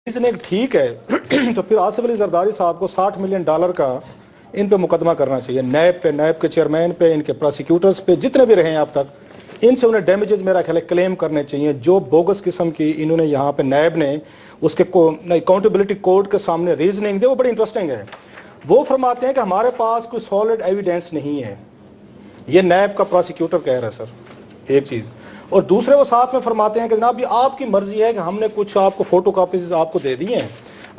ने ठीक है तो फिर आसिफ अली जरदारी साहब को $60 मिलियन का इन पे मुकदमा करना चाहिए, नैब पे, नैब के चेयरमैन पे, इनके प्रोसिक्यूटर्स पे, जितने भी रहे हैं अब तक, इनसे उन्हें डैमेजेस मेरा ख्याल है क्लेम करने चाहिए। जो बोगस किस्म की इन्होंने यहाँ पे नैब ने उसके अकाउंटेबिलिटी कोर्ट के सामने रीजनिंग दी, वो बड़ी इंटरेस्टिंग है। वो फरमाते हैं कि हमारे पास कोई सॉलिड एविडेंस नहीं है, ये नैब का प्रोसिक्यूटर कह रहा है सर, एक चीज़। और दूसरे वो साथ में फरमाते हैं कि जनाब ये आपकी मर्जी है कि हमने कुछ आपको फोटो कापीज आपको दे दी हैं,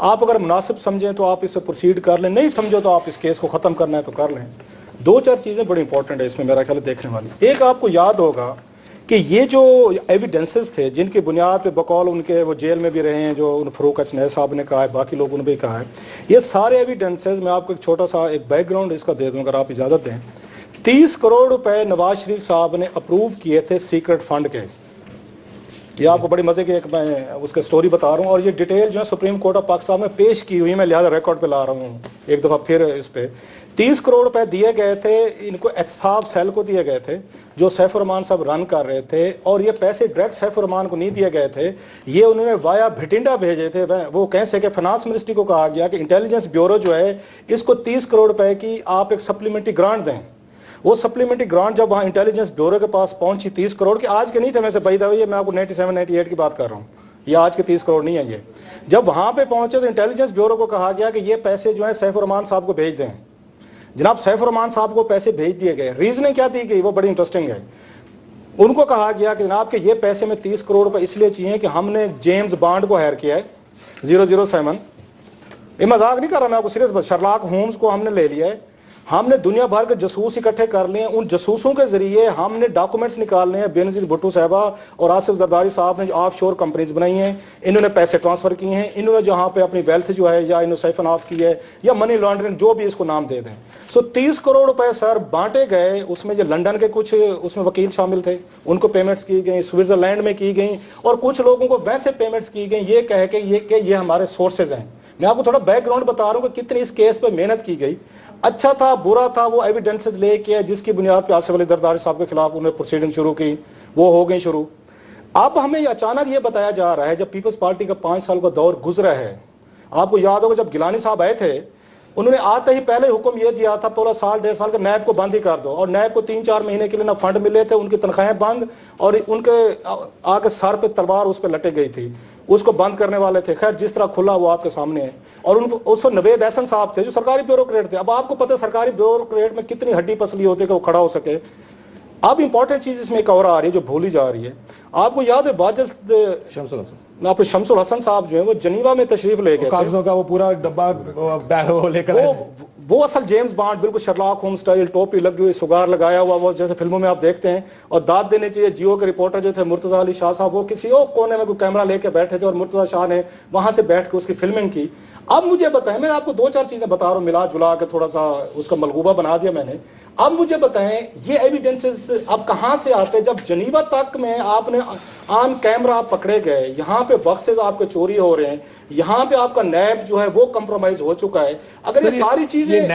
आप अगर मुनासिब समझें तो आप इससे प्रोसीड कर लें, नहीं समझो तो आप इस केस को ख़त्म करना है तो कर लें। दो चार चीज़ें बड़ी इंपॉर्टेंट है इसमें मेरा ख्याल देखने वाली। एक, आपको याद होगा कि ये जो एविडेंसेस थे जिनकी बुनियाद पे बकौल उनके वो जेल में भी रहे हैं, जो फरूक अचनैद साहब ने कहा है, बाकी लोगों ने भी कहा है, ये सारे एविडेंसेस, मैं आपको एक छोटा सा एक बैकग्राउंड इसका दे दूँ अगर आप इजाज़त दें। 30 करोड़ रुपए नवाज शरीफ साहब ने अप्रूव किए थे सीक्रेट फंड के। ये आपको बड़ी मजे की एक मैं उसका स्टोरी बता रहा हूँ, और ये डिटेल जो है सुप्रीम कोर्ट ऑफ पाकिस्तान में पेश की हुई, मैं लिहाजा रिकॉर्ड पे ला रहा हूँ एक दफ़ा फिर इस पे। 30 करोड़ रुपए दिए गए थे इनको, एहतसाब सेल को दिए गए थे जो सैफुर रहमान साहब रन कर रहे थे, और ये पैसे डायरेक्ट सैफुर रहमान को नहीं दिए गए थे, ये उन्होंने वाया भटिंडा भेजे थे। वो कैसे कि फाइनेंस मिनिस्ट्री को कहा गया कि इंटेलिजेंस ब्यूरो जो है इसको 30 करोड़ रुपए की आप एक सप्लीमेंट्री ग्रांट दें। वो सप्लीमेंट्री ग्रांट जब वहाँ इंटेलिजेंस ब्यूरो के पास पहुंची 30 करोड़ की, आज के नहीं थे वैसे भाई ये मैं आपको 97-98 की बात कर रहा हूँ, ये आज के 30 करोड़ नहीं है ये। जब वहाँ पे पहुंचे तो इंटेलिजेंस ब्यूरो को कहा गया कि ये पैसे जो है सैफुर रहमान साहब को भेज दें। जनाब सैफुर रहमान साहब को पैसे भेज दिए गए। रीजनिंग क्या दी गई वो बड़ी इंटरेस्टिंग है। उनको कहा गया कि जनाब के ये पैसे में 30 करोड़ रुपये इसलिए चाहिए कि हमने जेम्स बॉन्ड को हायर किया है 007, ये मजाक नहीं कर रहा मैं आपको सीरियस, बस शर्लॉक होम्स को हमने ले लिया है, हमने दुनिया भर के जसूस इकट्ठे कर लिए हैं, उन जसूसों के जरिए हमने डॉक्यूमेंट्स निकालने हैं। बेनजीर भुट्टो साहबा और आसिफ जरदारी साहब ने जो ऑफ शोर कंपनीज बनाई हैं, इन्होंने पैसे ट्रांसफर किए हैं, इन्होंने जहाँ पे अपनी वेल्थ जो है या इन्होंने साइफन ऑफ की है या मनी लॉन्ड्रिंग जो भी इसको नाम दे दें। सो 30 करोड़ रुपए सर बांटे गए, उसमें जो लंदन के कुछ उसमें वकील शामिल थे, उनको पेमेंट्स की गई, स्विट्जरलैंड में की गई, और कुछ लोगों को वैसे पेमेंट्स की गई ये कह के ये हमारे सोर्सेज हैं। मैं आपको थोड़ा बैकग्राउंड बता रहा हूँ कि कितनी इस केस पे मेहनत की गई। अच्छा था बुरा था, वो एविडेंसेस लेके जिसकी बुनियाद पे आसिफ अली जरदारी साहब के खिलाफ उन्होंने प्रोसीडिंग शुरू की, वो हो गई शुरू। अब हमें अचानक ये बताया जा रहा है जब पीपल्स पार्टी का 5 साल का दौर गुजरा है, आपको याद होगा जब गिलानी साहब आए थे उन्होंने आते ही पहले हुक्म ये दिया था पूरा साल 1.5 साल का नैब को बंद ही कर दो, और नैब को 3-4 महीने के लिए ना फंड मिले थे, उनकी तनख्वाहें बंद, और उनके आके सर पे तलवार उस पर लटक गई थी, उसको बंद करने वाले थे। खैर जिस तरह खुला वो आपके सामने है। और उनको उसको नवेद एहसन साहब थे जो सरकारी ब्यूरोक्रेट थे। अब आपको पता है सरकारी ब्यूरोक्रेट में कितनी हड्डी पसली होती है कि वो खड़ा हो सके। अब इंपॉर्टेंट चीज इसमें एक और आ रही है जो भूली जा रही है, आपको याद है वाजिद शमसुल हसन, आप शमसुल हसन साहब जो है वो जनीवा में तशरीफ ले गए, कागजों का वो पूरा डब्बा लेकर, वो असल जेम्स बॉन्ड बिल्कुल शर्लॉक होम्स स्टाइल, टोपी लगी हुई, सुगार लगाया हुआ, वो जैसे फिल्मों में आप देखते हैं। और दाद देने चाहिए जियो के रिपोर्टर जो थे मुर्तजा अली शाह साहब, वो किसी और कोने में कोई कैमरा लेके बैठे थे और मुर्तजा शाह ने वहां से बैठ के उसकी फिल्मिंग की। अब मुझे बताएं, मैं आपको 2-4 चीजें बता रहा हूँ मिला जुला के थोड़ा सा उसका मलगूबा बना दिया मैंने। अब मुझे बताएं ये एविडेंसेस अब कहां से आते हैं? जब जनीवा तक में आपने ऑन कैमरा पकड़े गए, यहाँ पे बक्सेस आपके चोरी हो रहे हैं, यहाँ पे आपका नैब जो है वो कंप्रोमाइज हो चुका है। अगर ये सारी चीजें